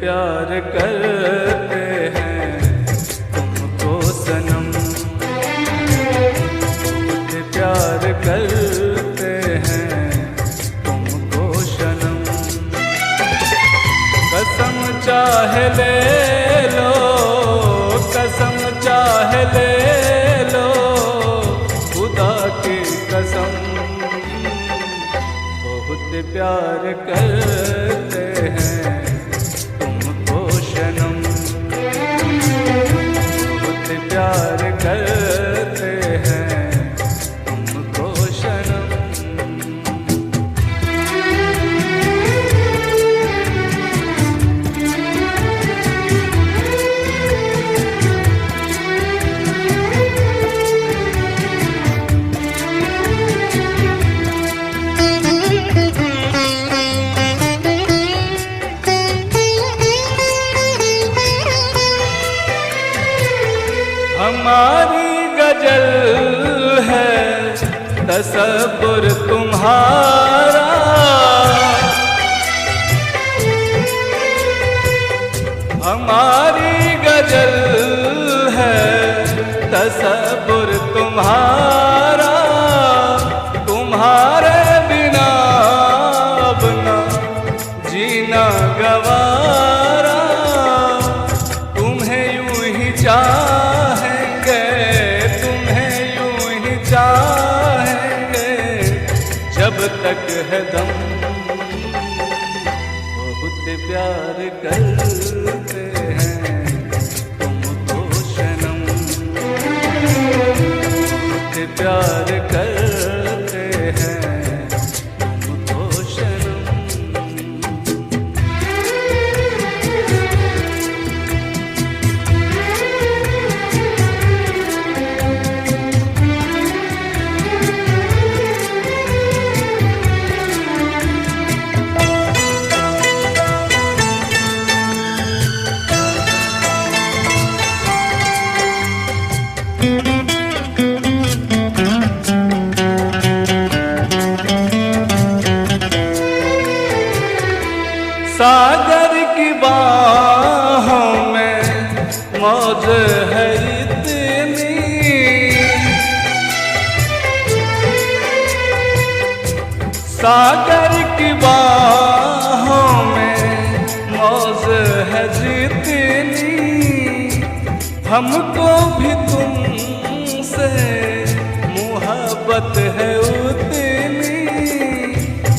प्यार करते हैं तुमको सनम, बहुत प्यार करते हैं तुमको सनम। कसम चाहे ले लो, कसम चाहे ले लो, खुदा की कसम, बहुत प्यार करते हैं तुमको सनम, बहुत प्यार करते हैं तुमको सनम। हमारी गजल है तसव्वुर तुम्हारा, हमारी गजल है तसव्वुर तुम्हारा, तुम्हारे बिना अपना जीना गवारा। तुम्हें यूं ही चाहेंगे, तुम्हें यूं ही चाहेंगे जब तक है दम, बहुत प्यार करते हैं तुमको सनम, बहुत प्यार करते हैं तुमको सनम। सागर की बाहों में मौज है इतनी, सागर की बाहों में मौज है जितनी, हमको भी तुमसे मोहब्बत है उतनी।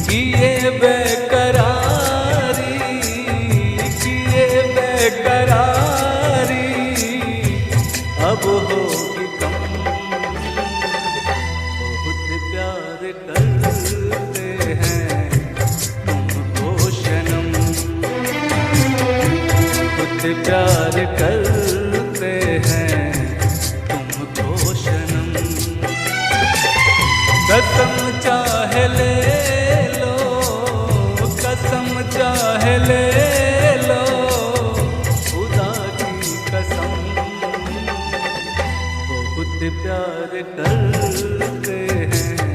किए बेकरारी, किए बेकरारी अब होगी कम, बहुत प्यार करते हैं तुमको सनम, बहुत प्यार करते हैं तुमको सनम। कसम चाहे ले लो, कसम चाहे ले लो, खुदा की कसम, बहुत प्यार करते हैं